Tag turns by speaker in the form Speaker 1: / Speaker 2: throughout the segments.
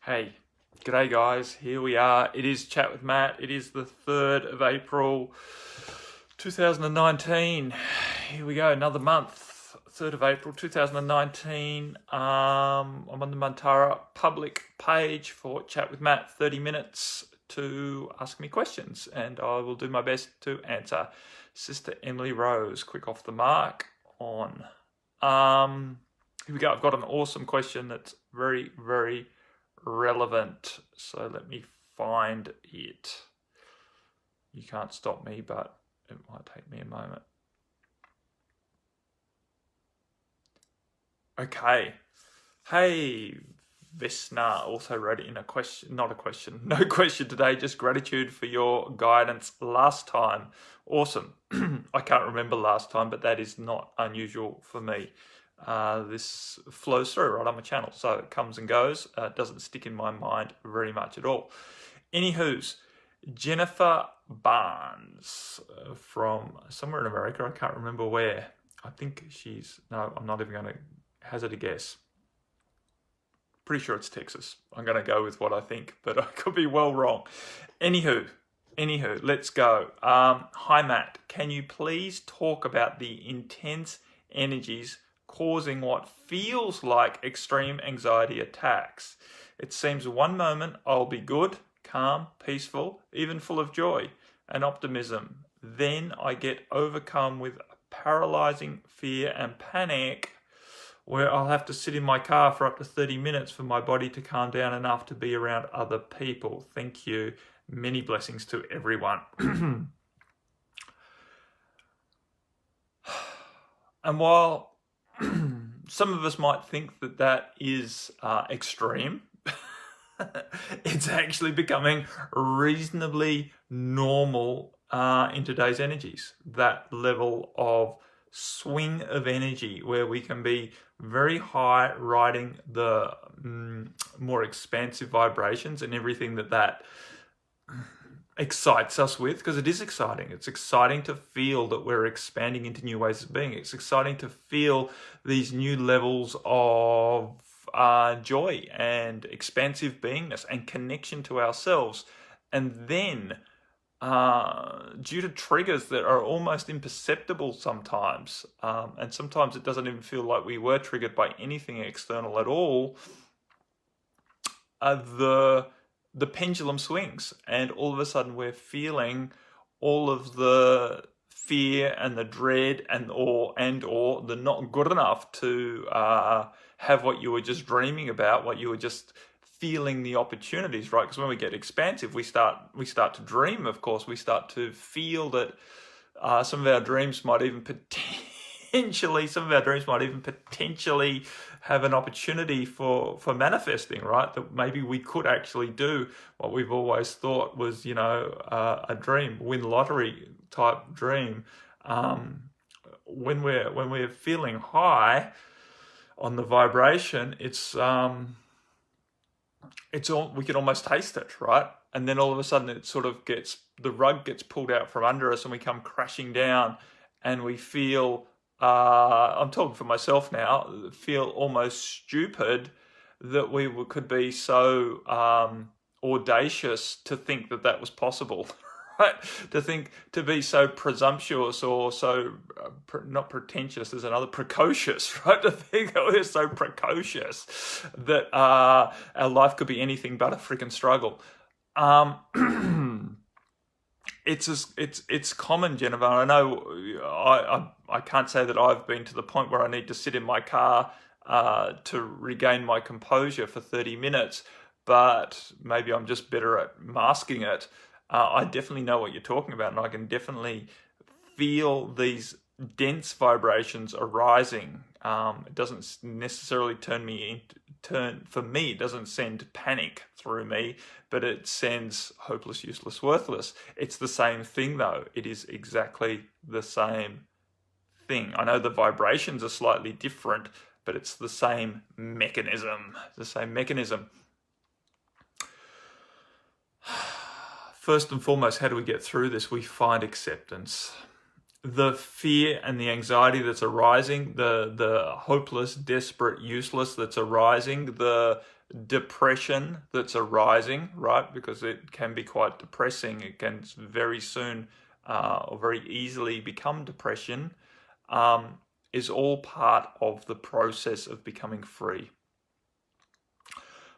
Speaker 1: Hey, g'day guys, here we are. It is Chat with Matt. It is the 3rd of April 2019. Here we go, another month. 3rd of April 2019. I'm on the Mantara public page for Chat with Matt, 30 minutes to ask me questions, and I will do my best to answer. Sister Emily Rose, quick off the mark on. Here we go. I've got an awesome question that's very, very relevant. So let me find it. You can't stop me, but it might take me a moment. Okay. Hey, Vesna also wrote in a question, not a question, no question today, just gratitude for your guidance last time. Awesome. I can't remember last time, but that is not unusual for me. This flows through right on my channel, so it comes and goes. It doesn't stick in my mind very much at all. Anywho's, Jennifer Barnes from somewhere in America, I can't remember where. I think no, I'm not even going to hazard a guess. Pretty sure it's Texas. I'm going to go with what I think, but I could be well wrong. Anywho, let's go. Hi Matt, can you please talk about the intense energies causing what feels like extreme anxiety attacks? It seems one moment I'll be good, calm, peaceful, even full of joy and optimism. Then I get overcome with paralyzing fear and panic, where I'll have to sit in my car for up to 30 minutes for my body to calm down enough to be around other people. Thank you. Many blessings to everyone. And while some of us might think that that is extreme, it's actually becoming reasonably normal in today's energies. That level of swing of energy where we can be very high, riding the more expansive vibrations and everything that excites us with, because it is exciting. It's exciting to feel that we're expanding into new ways of being. It's exciting to feel these new levels of joy and expansive beingness and connection to ourselves. And then due to triggers that are almost imperceptible sometimes, and sometimes it doesn't even feel like we were triggered by anything external at all, the pendulum swings, and all of a sudden we're feeling all of the fear and the dread and or the not good enough to have what you were just dreaming about, what you were just feeling the opportunities, right? Because when we get expansive, we start to dream. Of course, we start to feel that some of our dreams might even potentially have an opportunity for manifesting, right? That maybe we could actually do what we've always thought was, a dream, win lottery type dream. When we're feeling high on the vibration, we can almost taste it, right? And then all of a sudden it sort of the rug gets pulled out from under us and we come crashing down, and we feel, I'm talking for myself now, feel almost stupid that we could be so audacious to think that was possible, right? To be so presumptuous or so, not pretentious, there's another, precocious, right? To think that we're so precocious that our life could be anything but a freaking struggle. It's common, Jennifer. I know I can't say that I've been to the point where I need to sit in my car to regain my composure for 30 minutes, but maybe I'm just better at masking it. I definitely know what you're talking about, and I can definitely feel these dense vibrations arising. It doesn't necessarily for me, it doesn't send panic through me, but it sends hopeless, useless, worthless. It's the same thing though. It is exactly the same thing. I know the vibrations are slightly different, but it's the same mechanism. First and foremost, how do we get through this? We find acceptance. The fear and the anxiety that's arising, the hopeless, desperate, useless that's arising, the depression that's arising, right? Because it can be quite depressing. It can very soon or very easily become depression, is all part of the process of becoming free.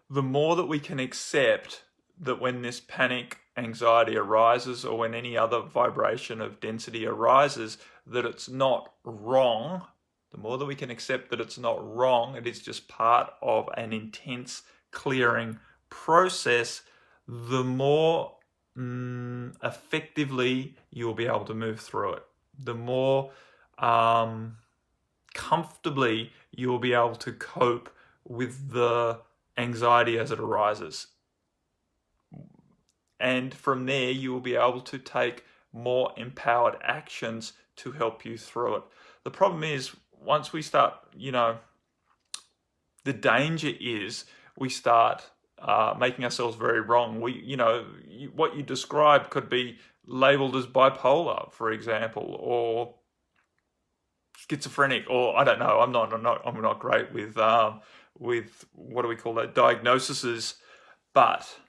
Speaker 1: The more that we can accept that when this panic, anxiety arises, or when any other vibration of density arises, that it's not wrong, the more that we can accept that it's not wrong, it is just part of an intense clearing process, the more effectively you'll be able to move through it. The more comfortably you'll be able to cope with the anxiety as it arises. And from there, you will be able to take more empowered actions to help you through it. The problem is, once we start, the danger is we start making ourselves very wrong. What you describe could be labeled as bipolar, for example, or schizophrenic, or I don't know. I'm not great with what do we call that, diagnoses, but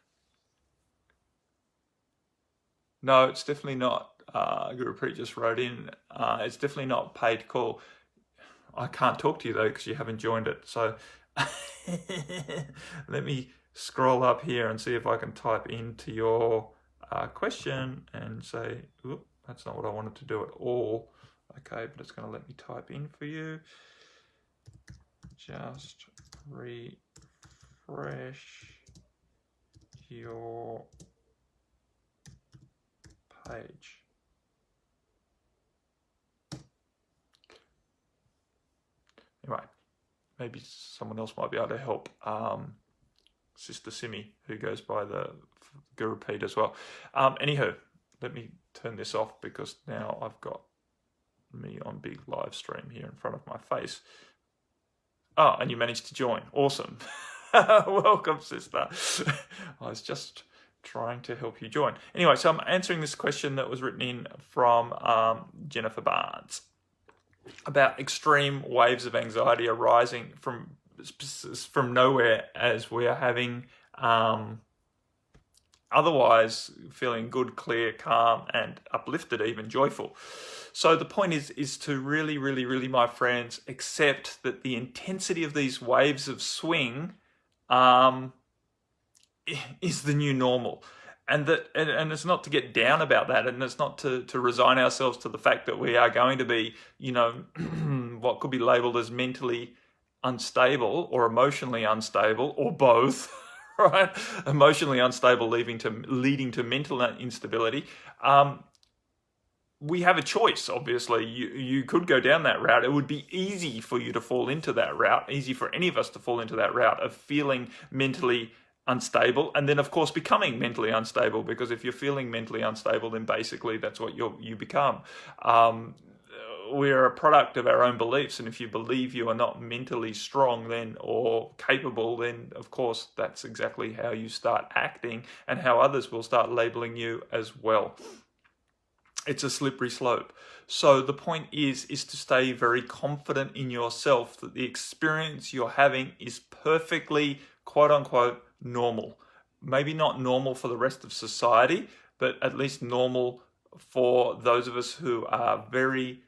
Speaker 1: no, it's definitely not. Gurupreet just wrote in. It's definitely not paid call. I can't talk to you though because you haven't joined it. So let me scroll up here and see if I can type into your question and say, oop, that's not what I wanted to do at all. Okay, but it's going to let me type in for you. Just refresh your page. Anyway, maybe someone else might be able to help Sister Simi, who goes by the Gurupreet as well. Anywho, let me turn this off because now I've got me on big live stream here in front of my face. Oh, and you managed to join. Awesome. Welcome, sister. I was just trying to help you join. Anyway, so I'm answering this question that was written in from Jennifer Barnes about extreme waves of anxiety arising from nowhere as we are having otherwise feeling good, clear, calm, and uplifted, even joyful. So the point is to really, really, really, my friends, accept that the intensity of these waves of swing is the new normal. And it's not to get down about that, and it's not to resign ourselves to the fact that we are going to be, what could be labeled as mentally unstable or emotionally unstable, or both, right? Emotionally unstable leading to mental instability. We have a choice, obviously. You could go down that route. It would be easy for you to fall into that route, easy for any of us to fall into that route of feeling mentally unstable, and then of course becoming mentally unstable, because if you're feeling mentally unstable, then basically that's what you become. We're a product of our own beliefs, and if you believe you are not mentally strong then, or capable, then of course that's exactly how you start acting and how others will start labeling you as well. It's a slippery slope. So the point is to stay very confident in yourself that the experience you're having is perfectly, quote unquote, normal. Maybe not normal for the rest of society, but at least normal for those of us who are very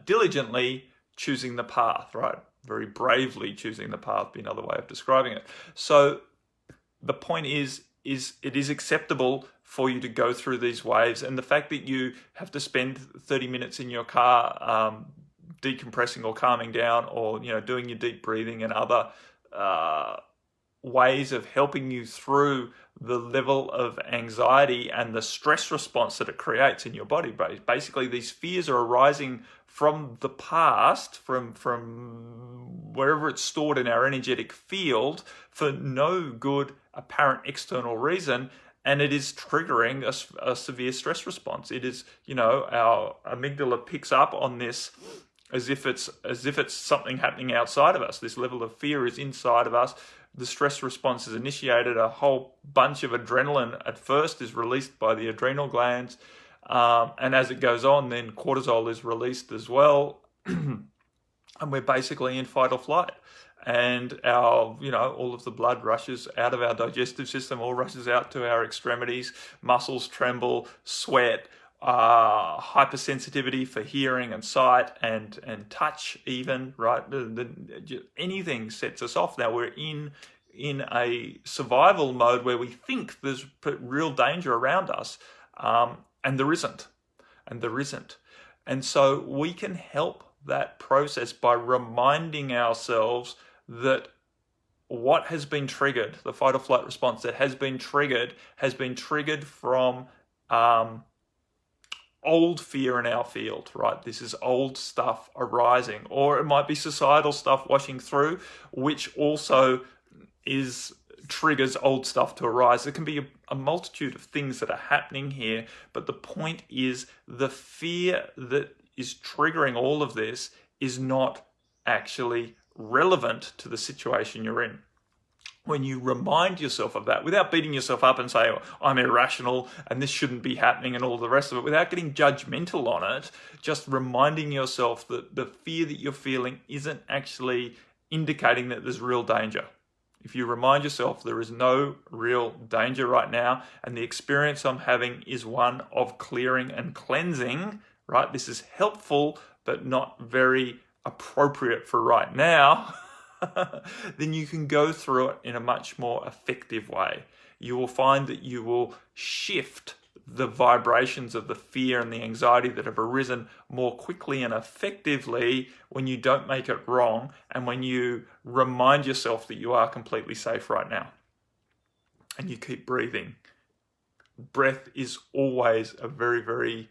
Speaker 1: diligently choosing the path, right? Very bravely choosing the path, be another way of describing it. So the point is it is acceptable for you to go through these waves, and the fact that you have to spend 30 minutes in your car decompressing or calming down, or doing your deep breathing and other ways of helping you through the level of anxiety and the stress response that it creates in your body. Basically, these fears are arising from the past, from wherever it's stored in our energetic field, for no good apparent external reason, and it is triggering a severe stress response. It is, our amygdala picks up on this as if it's something happening outside of us. This level of fear is inside of us. The stress response is initiated. A whole bunch of adrenaline at first is released by the adrenal glands. And as it goes on, then cortisol is released as well. And we're basically in fight or flight. and our, all of the blood rushes out of our digestive system, all rushes out to our extremities, muscles tremble, sweat, hypersensitivity for hearing and sight and touch even, right? Anything sets us off. Now we're in a survival mode where we think there's real danger around us, and there isn't. And so we can help that process by reminding ourselves that what has been triggered, the fight or flight response that has been triggered from old fear in our field, right? This is old stuff arising, or it might be societal stuff washing through, which also triggers old stuff to arise. There can be a multitude of things that are happening here, but the point is the fear that is triggering all of this is not actually relevant to the situation you're in. When you remind yourself of that, without beating yourself up and say, oh, I'm irrational and this shouldn't be happening and all the rest of it, without getting judgmental on it, just reminding yourself that the fear that you're feeling isn't actually indicating that there's real danger. If you remind yourself there is no real danger right now, and the experience I'm having is one of clearing and cleansing, right? This is helpful, but not very appropriate for right now. Then you can go through it in a much more effective way. You will find that you will shift the vibrations of the fear and the anxiety that have arisen more quickly and effectively when you don't make it wrong and when you remind yourself that you are completely safe right now. And you keep breathing. Breath is always a very, very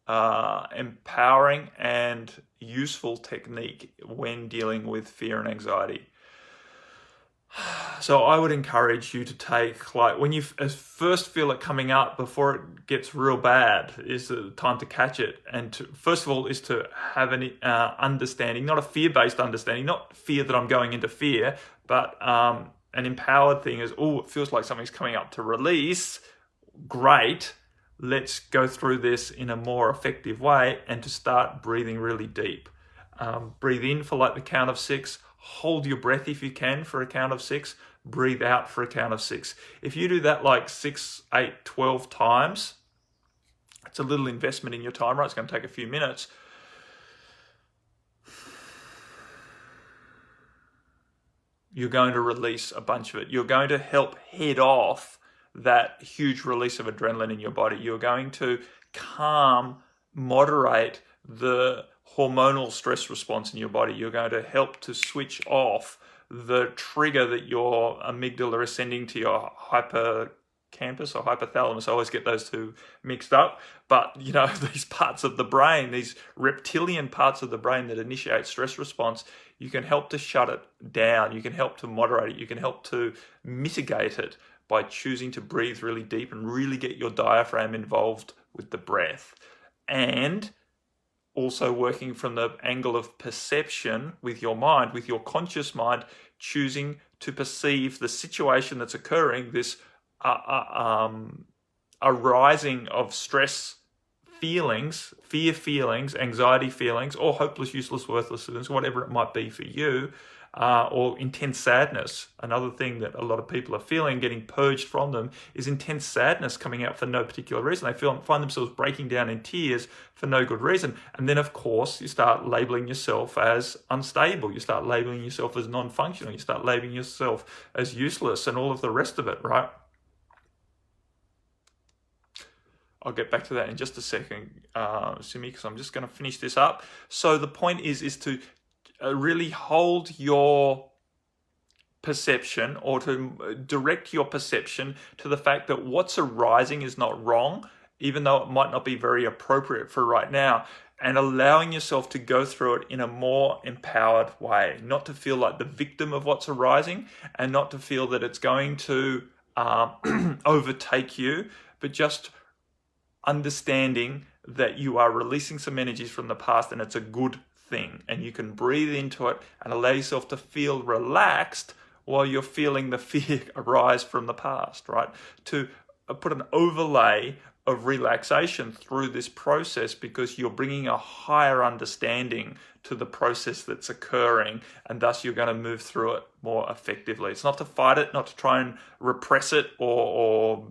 Speaker 1: empowering and useful technique when dealing with fear and anxiety. So I would encourage you to take, like, when you first feel it coming up before it gets real bad, is the time to catch it. And first of all is to have an understanding, not a fear-based understanding, not fear that I'm going into fear, but an empowered thing is, oh, it feels like something's coming up to release. Great. Let's go through this in a more effective way, and to start breathing really deep. Breathe in for like the count of 6. Hold your breath if you can for a count of 6. Breathe out for a count of 6. If you do that like 6, 8, 12 times, it's a little investment in your time, right? It's going to take a few minutes. You're going to release a bunch of it. You're going to help head off that huge release of adrenaline in your body. You're going to moderate the hormonal stress response in your body. You're going to help to switch off the trigger that your amygdala is sending to your hippocampus or hypothalamus. I always get those two mixed up. But, these parts of the brain, these reptilian parts of the brain that initiate stress response, you can help to shut it down. You can help to moderate it. You can help to mitigate it by choosing to breathe really deep and really get your diaphragm involved with the breath. And also working from the angle of perception with your mind, with your conscious mind, choosing to perceive the situation that's occurring, this arising of stress feelings, fear feelings, anxiety feelings, or hopeless, useless, worthless feelings, whatever it might be for you, or intense sadness. Another thing that a lot of people are feeling, getting purged from them, is intense sadness coming out for no particular reason. They find themselves breaking down in tears for no good reason. And then, of course, you start labeling yourself as unstable. You start labeling yourself as non-functional. You start labeling yourself as useless and all of the rest of it, right? I'll get back to that in just a second, Simi, because I'm just going to finish this up. So the point is to really hold your perception, or to direct your perception to the fact that what's arising is not wrong, even though it might not be very appropriate for right now, and allowing yourself to go through it in a more empowered way, not to feel like the victim of what's arising, and not to feel that it's going to overtake you, but just understanding that you are releasing some energies from the past, and it's a good thing, and you can breathe into it and allow yourself to feel relaxed while you're feeling the fear arise from the past, right? To put an overlay of relaxation through this process, because you're bringing a higher understanding to the process that's occurring, and thus you're going to move through it more effectively. It's not to fight it, not to try and repress it or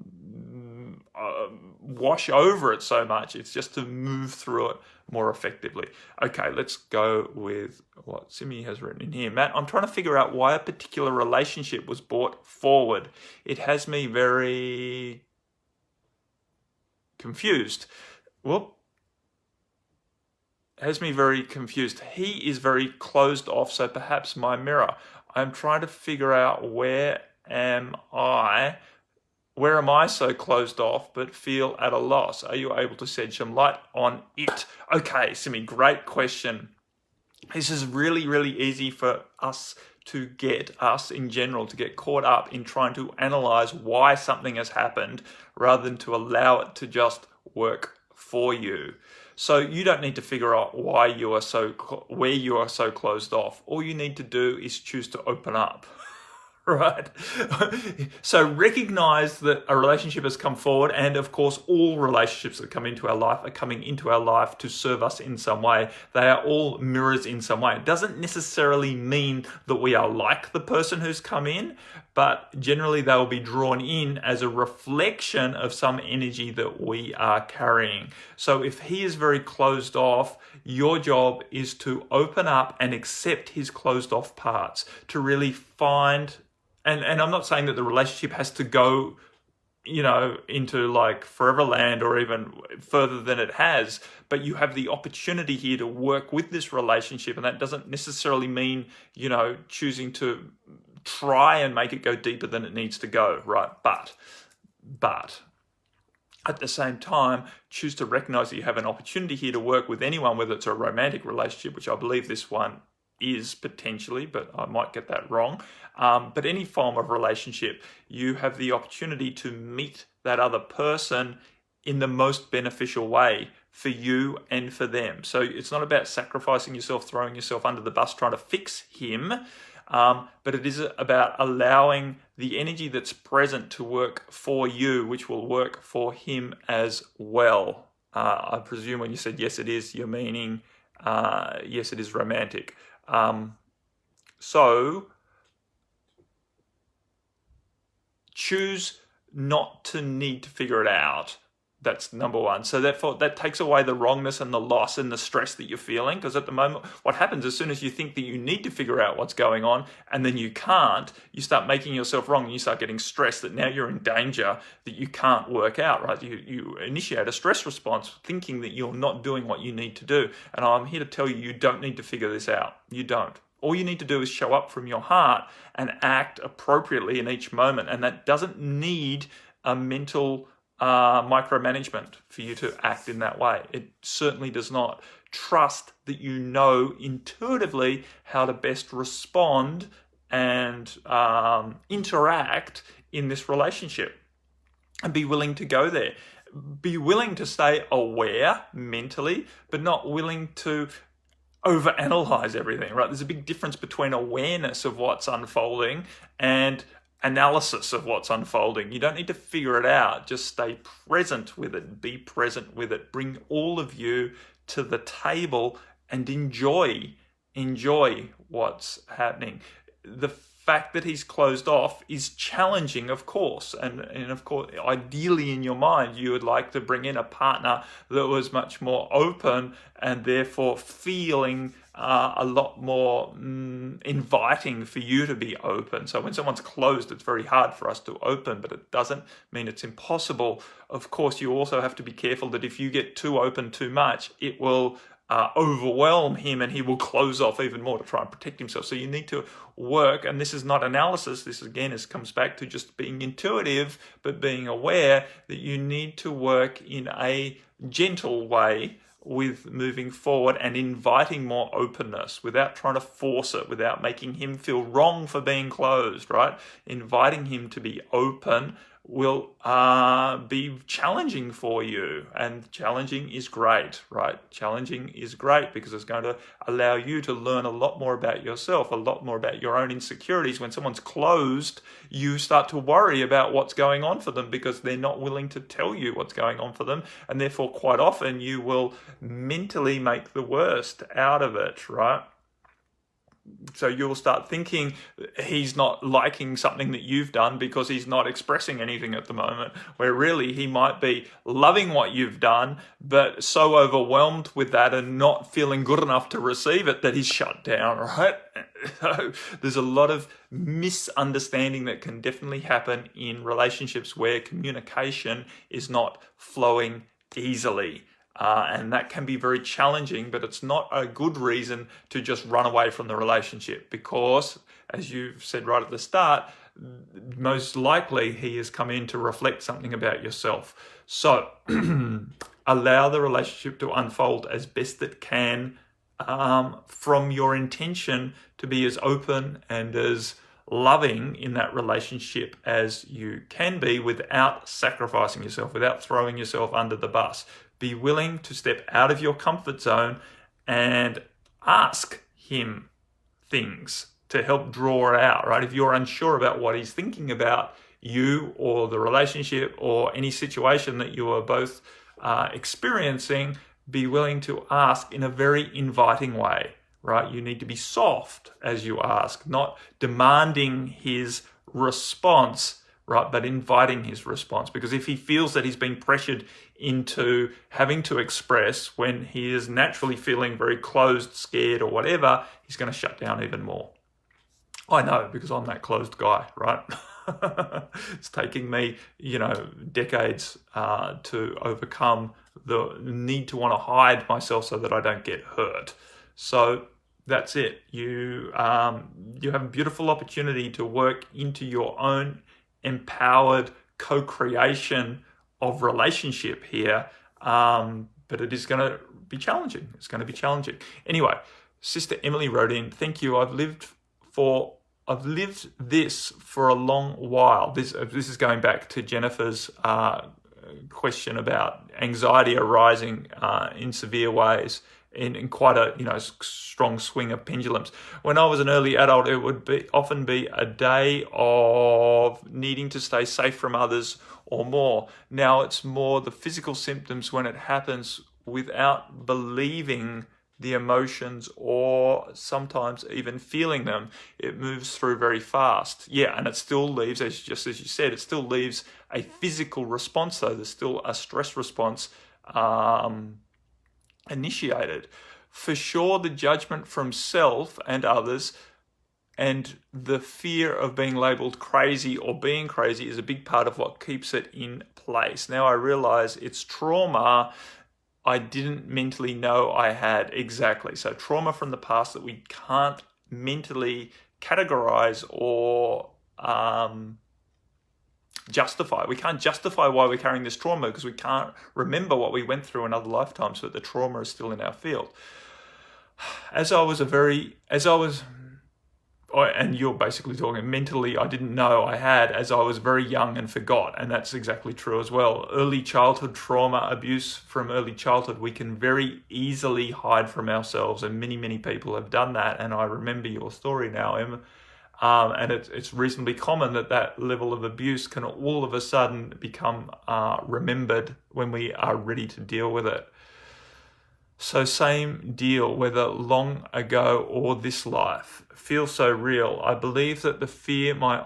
Speaker 1: wash over it so much. It's just to move through it more effectively. Okay, let's go with what Simi has written in here. Matt, I'm trying to figure out why a particular relationship was brought forward. It has me very confused. Has me very confused. He is very closed off, so perhaps my mirror. I'm trying to figure out where am I so closed off but feel at a loss? Are you able to shed some light on it? Okay, Simi, great question. This is really, really easy for us in general to get caught up in trying to analyze why something has happened rather than to allow it to just work for you. So you don't need to figure out where you are so closed off. All you need to do is choose to open up. Right? So recognize that a relationship has come forward, and of course all relationships that come into our life are coming into our life to serve us in some way. They are all mirrors in some way. It doesn't necessarily mean that we are like the person who's come in, but generally they will be drawn in as a reflection of some energy that we are carrying. So if he is very closed off, your job is to open up and accept his closed off parts, to really find. And I'm not saying that the relationship has to go, into like forever land or even further than it has, but you have the opportunity here to work with this relationship. And that doesn't necessarily mean, choosing to try and make it go deeper than it needs to go, right? But at the same time, choose to recognize that you have an opportunity here to work with anyone, whether it's a romantic relationship, which I believe this one is potentially, but I might get that wrong. But any form of relationship, you have the opportunity to meet that other person in the most beneficial way for you and for them. So it's not about sacrificing yourself, throwing yourself under the bus, trying to fix him, but it is about allowing the energy that's present to work for you, which will work for him as well. I presume when you said yes it is, you're meaning yes it is romantic. So choose not to need to figure it out. That's number one. So therefore, that takes away the wrongness and the loss and the stress that you're feeling. Because at the moment, what happens as soon as you think that you need to figure out what's going on and then you can't, you start making yourself wrong and you start getting stressed that now you're in danger, that you can't work out, right? You initiate a stress response thinking that you're not doing what you need to do. And I'm here to tell you, you don't need to figure this out. You don't. All you need to do is show up from your heart and act appropriately in each moment. And that doesn't need a mental micromanagement for you to act in that way. It certainly does not. Trust that you know intuitively how to best respond and interact in this relationship, and be willing to go there. Be willing to stay aware mentally, but not willing to overanalyze everything, right? There's a big difference between awareness of what's unfolding and analysis of what's unfolding. You don't need to figure it out. Just stay present with it. Be present with it. Bring all of you to the table and enjoy what's happening. The fact that he's closed off is challenging, of course. And of course, ideally in your mind, you would like to bring in a partner that was much more open and therefore feeling a lot more inviting for you to be open. So when someone's closed, it's very hard for us to open, but it doesn't mean it's impossible. Of course, you also have to be careful that if you get too open too much, it will overwhelm him and he will close off even more to try and protect himself. So you need to work, and this is not analysis. This again comes back to just being intuitive, but being aware that you need to work in a gentle way with moving forward and inviting more openness without trying to force it, without making him feel wrong for being closed, right? Inviting him to be open will be challenging for you. And challenging is great, right? Challenging is great because it's going to allow you to learn a lot more about yourself, a lot more about your own insecurities. When someone's closed, you start to worry about what's going on for them because they're not willing to tell you what's going on for them. And therefore, quite often, you will mentally make the worst out of it, right? So you'll start thinking he's not liking something that you've done because he's not expressing anything at the moment, where really he might be loving what you've done, but so overwhelmed with that and not feeling good enough to receive it that he's shut down, right? So there's a lot of misunderstanding that can definitely happen in relationships where communication is not flowing easily. And that can be very challenging, but it's not a good reason to just run away from the relationship because, as you've said right at the start, most likely he has come in to reflect something about yourself. So allow the relationship to unfold as best it can from your intention to be as open and as loving in that relationship as you can be without sacrificing yourself, without throwing yourself under the bus. Be willing to step out of your comfort zone and ask him things to help draw it out, right? If you're unsure about what he's thinking about you or the relationship or any situation that you are both experiencing, be willing to ask in a very inviting way, right? You need to be soft as you ask, not demanding his response, right, but inviting his response. Because if he feels that he's being pressured into having to express when he is naturally feeling very closed, scared, or whatever, he's going to shut down even more. I know, because I'm that closed guy, right? It's taking me, decades to overcome the need to want to hide myself so that I don't get hurt. So that's it. You have a beautiful opportunity to work into your own empowered co-creation of relationship here, but it is going to be challenging. It's going to be challenging. Anyway, Sister Emily wrote in, thank you. I've lived this for a long while. This is going back to Jennifer's question about anxiety arising in severe ways. In quite a strong swing of pendulums. When I was an early adult, it would often be a day of needing to stay safe from others or more. Now it's more the physical symptoms when it happens without believing the emotions or sometimes even feeling them. It moves through very fast. Yeah, and it still leaves, just as you said, it still leaves a physical response though. There's still a stress response initiated. For sure, the judgment from self and others and the fear of being labelled crazy or being crazy is a big part of what keeps it in place. Now I realize it's trauma I didn't mentally know I had. Exactly. So trauma from the past that we can't mentally categorize or justify. We can't justify why we're carrying this trauma because we can't remember what we went through in other lifetimes, but the trauma is still in our field. And you're basically talking mentally, I didn't know I had as I was very young and forgot, and that's exactly true as well. Early childhood trauma, abuse from early childhood, we can very easily hide from ourselves, and many, many people have done that, and I remember your story now, Emma. And it's reasonably common that level of abuse can all of a sudden become remembered when we are ready to deal with it. So same deal, whether long ago or this life, feels so real. I believe that the fear my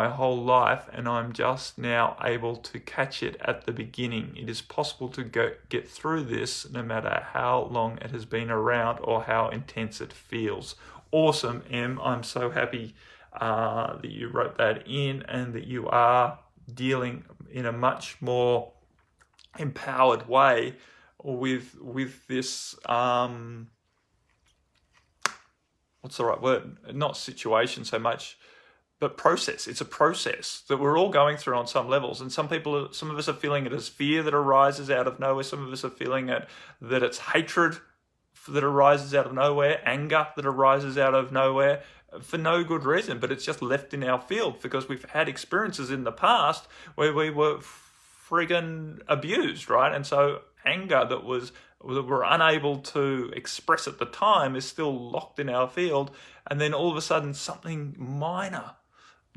Speaker 1: whole life, and I'm just now able to catch it at the beginning. It is possible to get through this no matter how long it has been around or how intense it feels. Awesome, Em. I'm so happy that you wrote that in and that you are dealing in a much more empowered way with this, what's the right word? Not situation so much, but process. It's a process that we're all going through on some levels. And some of us are feeling it as fear that arises out of nowhere. Some of us are feeling it that it's hatred that arises out of nowhere, anger that arises out of nowhere. for no good reason, but it's just left in our field because we've had experiences in the past where we were friggin' abused, right? And so anger that we're unable to express at the time is still locked in our field, and then all of a sudden something minor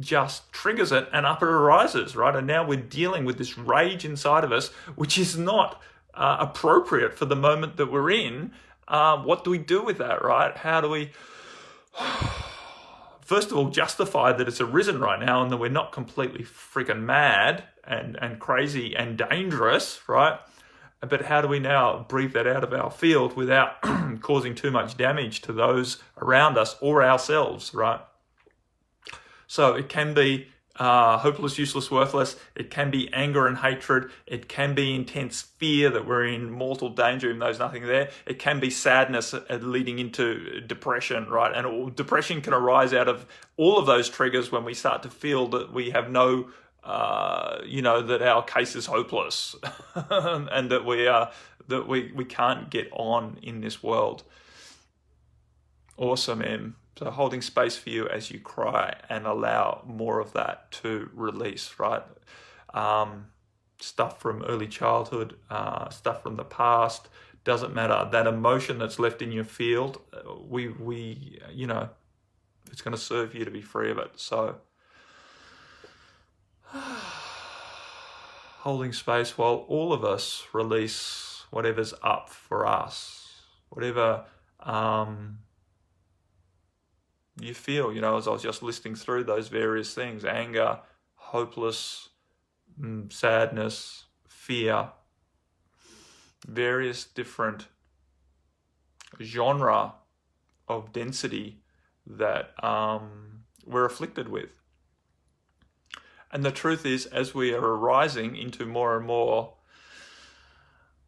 Speaker 1: just triggers it and up it arises, right? And now we're dealing with this rage inside of us, which is not appropriate for the moment that we're in. What do we do with that, right? How do we, first of all, justify that it's arisen right now and that we're not completely freaking mad and crazy and dangerous, right? But how do we now breathe that out of our field without causing too much damage to those around us or ourselves, right? So it can be hopeless, useless, worthless. It can be anger and hatred. It can be intense fear that we're in mortal danger even though there's nothing there. It can be sadness leading into depression, right? And depression can arise out of all of those triggers when we start to feel that we have no, that our case is hopeless and that we can't get on in this world. Awesome, Em. So holding space for you as you cry and allow more of that to release, right? Stuff from early childhood, stuff from the past, doesn't matter. That emotion that's left in your field, it's going to serve you to be free of it. So holding space while all of us release whatever's up for us, whatever you feel, as I was just listing through those various things: anger, hopeless, sadness, fear, various different genre of density that we're afflicted with. And the truth is, as we are arising into more and more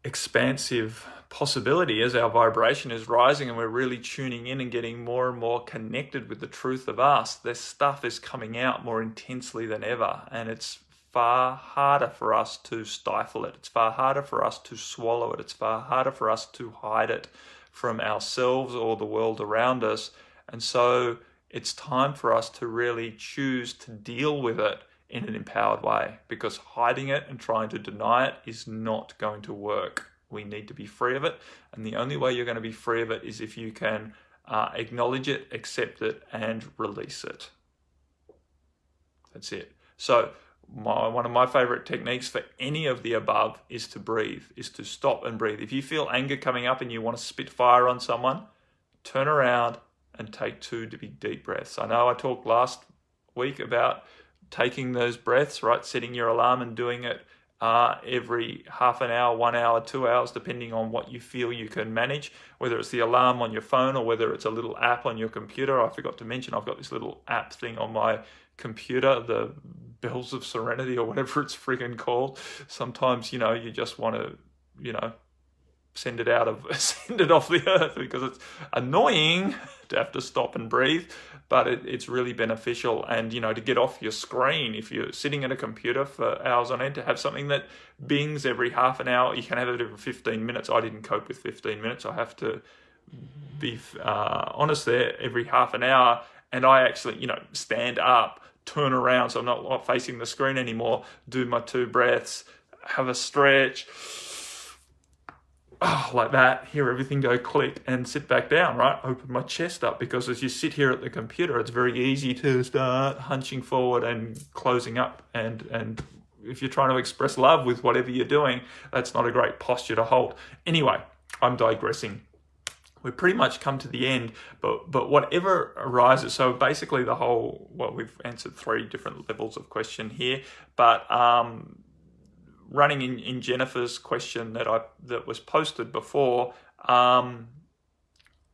Speaker 1: expansive possibility, as our vibration is rising and we're really tuning in and getting more and more connected with the truth of us, this stuff is coming out more intensely than ever, and it's far harder for us to stifle it. It's far harder for us to swallow it. It's far harder for us to hide it from ourselves or the world around us. And so it's time for us to really choose to deal with it in an empowered way, because hiding it and trying to deny it is not going to work. We need to be free of it, and the only way you're going to be free of it is if you can acknowledge it, accept it, and release it. That's it. So one of my favorite techniques for any of the above is to breathe, is to stop and breathe. If you feel anger coming up and you want to spit fire on someone, turn around and take 2 deep breaths. I know I talked last week about taking those breaths, right? Setting your alarm and doing it every half an hour, 1 hour, 2 hours, depending on what you feel you can manage, whether it's the alarm on your phone or whether it's a little app on your computer. I forgot to mention, I've got this little app thing on my computer, the Bells of Serenity or whatever it's friggin' called. Sometimes, you just want to, send it off the earth, because it's annoying to have to stop and breathe, but it's really beneficial. And to get off your screen, if you're sitting at a computer for hours on end, to have something that bings every half an hour. You can have it every 15 minutes. I didn't cope with 15 minutes. I have to be honest there, every half an hour. And I actually stand up, turn around so I'm not facing the screen anymore, do my 2 breaths, have a stretch, like that, hear everything go click, and sit back down, right? Open my chest up, because as you sit here at the computer, it's very easy to start hunching forward and closing up. And if you're trying to express love with whatever you're doing, that's not a great posture to hold. Anyway, I'm digressing. We've pretty much come to the end, but whatever arises, so basically we've answered 3 different levels of question here, but running in Jennifer's question that was posted before,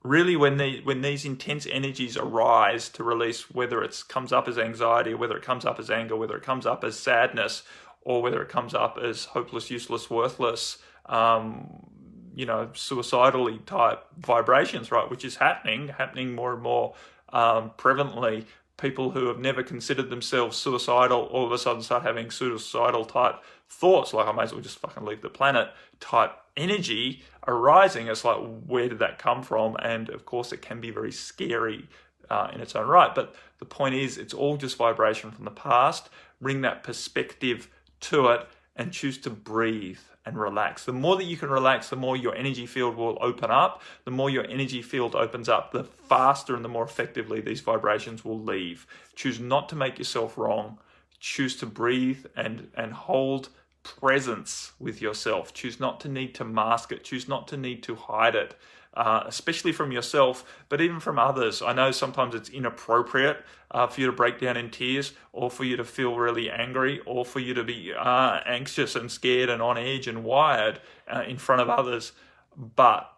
Speaker 1: really when these intense energies arise to release, whether it comes up as anxiety, whether it comes up as anger, whether it comes up as sadness, or whether it comes up as hopeless, useless, worthless, suicidally type vibrations, right? Which is happening more and more prevalently. People who have never considered themselves suicidal all of a sudden start having suicidal type thoughts, like I may as well just fucking leave the planet type energy arising. It's like, where did that come from? And of course it can be very scary in its own right. But the point is, it's all just vibration from the past. Bring that perspective to it and choose to breathe and relax. The more that you can relax, the more your energy field will open up. The more your energy field opens up, the faster and the more effectively these vibrations will leave. Choose not to make yourself wrong. Choose to breathe and hold presence with yourself. Choose not to need to mask it. Choose not to need to hide it, especially from yourself, but even from others. I know sometimes it's inappropriate for you to break down in tears, or for you to feel really angry, or for you to be anxious and scared and on edge and wired in front of others. But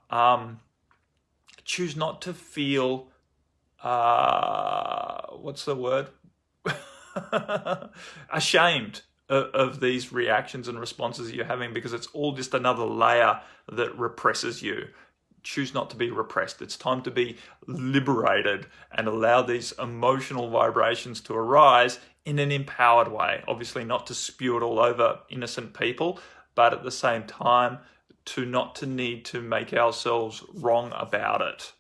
Speaker 1: choose not to feel, what's the word? Ashamed of these reactions and responses you're having, because it's all just another layer that represses you. Choose not to be repressed. It's time to be liberated and allow these emotional vibrations to arise in an empowered way. Obviously not to spew it all over innocent people, but at the same time to not to need to make ourselves wrong about it.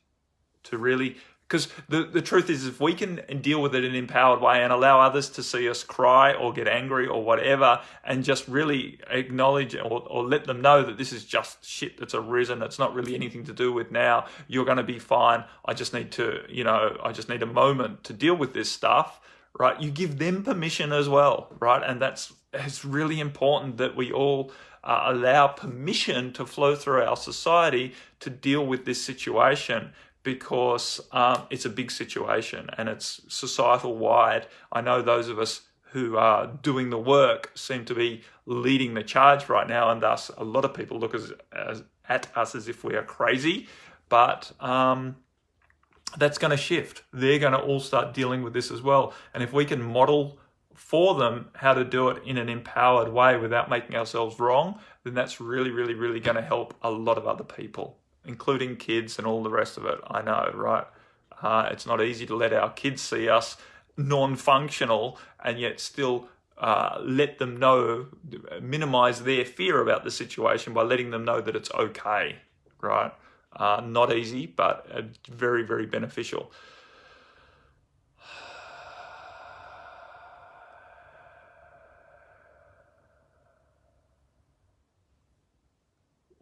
Speaker 1: To really, because the truth is, if we can deal with it in an empowered way and allow others to see us cry or get angry or whatever, and just really acknowledge or let them know that this is just shit that's arisen, it's not really anything to do with now, you're going to be fine, I just need a moment to deal with this stuff, right? You give them permission as well, right? And it's really important that we all allow permission to flow through our society to deal with this situation, because it's a big situation and it's societal wide. I know those of us who are doing the work seem to be leading the charge right now, and thus a lot of people look at us as if we are crazy, but that's going to shift. They're going to all start dealing with this as well. And if we can model for them how to do it in an empowered way without making ourselves wrong, then that's really, really, really going to help a lot of other people, including kids and all the rest of it. I know, right? It's not easy to let our kids see us non-functional and yet still let them know, minimize their fear about the situation by letting them know that it's okay, right? Not easy, but very, very beneficial.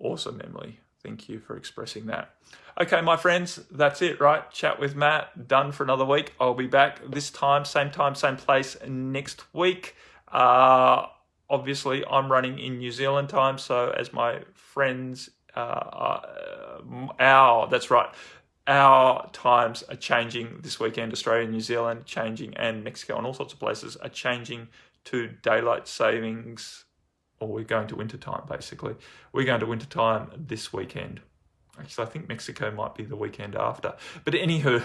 Speaker 1: Awesome, Emily. Thank you for expressing that. Okay, my friends, that's it, right? Chat with Matt, done for another week. I'll be back this time, same place next week. Obviously, I'm running in New Zealand time, so as my friends, our times are changing this weekend. Australia and New Zealand changing, and Mexico and all sorts of places are changing to daylight savings. Or we're going to winter time, basically. We're going to winter time this weekend. Actually, I think Mexico might be the weekend after. But anywho,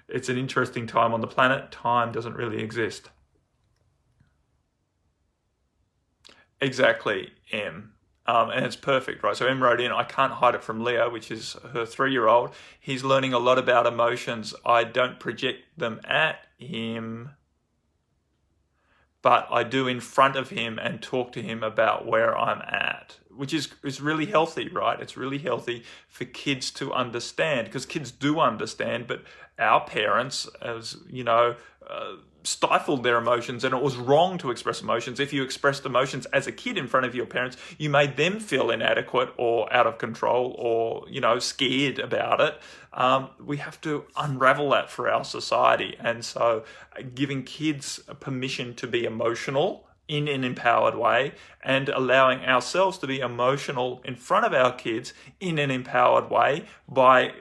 Speaker 1: it's an interesting time on the planet. Time doesn't really exist. Exactly, M. And it's perfect, right? So M wrote in, I can't hide it from Leo, which is her 3-year-old. He's learning a lot about emotions. I don't project them at him, but I do in front of him and talk to him about where I'm at, which is really healthy, right? It's really healthy for kids to understand, because kids do understand, but our parents, as you know, stifled their emotions, and it was wrong to express emotions. If you expressed emotions as a kid in front of your parents, you made them feel inadequate or out of control or, scared about it. We have to unravel that for our society. And so giving kids permission to be emotional in an empowered way, and allowing ourselves to be emotional in front of our kids in an empowered way by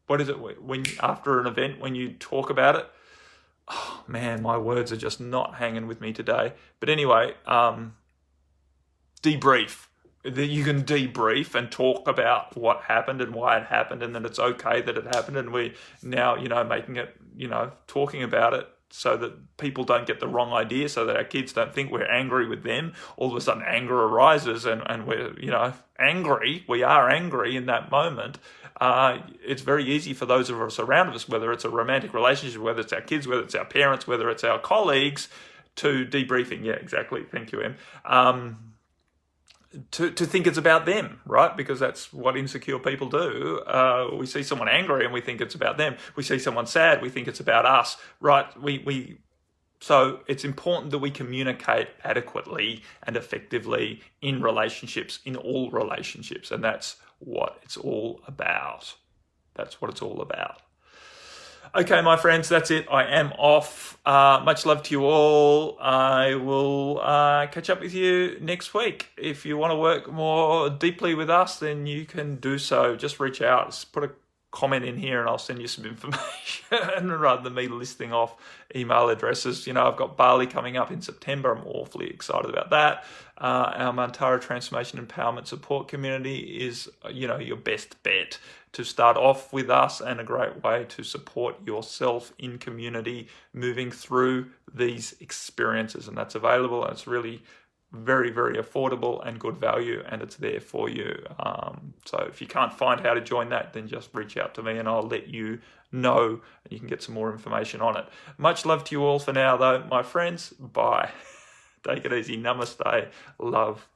Speaker 1: what is it when after an event, when you talk about it? Oh man, my words are just not hanging with me today. But anyway, debrief. You can debrief and talk about what happened and why it happened, and that it's okay that it happened, and we now, making it, talking about it so that people don't get the wrong idea, so that our kids don't think we're angry with them. All of a sudden anger arises and we're, angry. We are angry in that moment. It's very easy for those of us around us, whether it's a romantic relationship, whether it's our kids, whether it's our parents, whether it's our colleagues, to debriefing. Yeah, exactly. Thank you, Em. to think it's about them, right? Because that's what insecure people do. We see someone angry and we think it's about them. We see someone sad, we think it's about us, right? So it's important that we communicate adequately and effectively in relationships, in all relationships, and that's what it's all about. That's what it's all about. Okay, my friends, that's it. I am off. Much love to you all. I will catch up with you next week. If you want to work more deeply with us, then you can do so. Just reach out. Just put a comment in here and I'll send you some information rather than me listing off email addresses. You know, I've got Bali coming up in September. I'm awfully excited about that. Our Mantara Transformation Empowerment Support Community is, you know, your best bet to start off with us and a great way to support yourself in community moving through these experiences. And that's available and it's really very, very affordable and good value, and it's there for you. So if you can't find how to join that, then just reach out to me and I'll let you know and you can get some more information on it. Much love to you all for now though, my friends. Bye. Take it easy. Namaste. Love.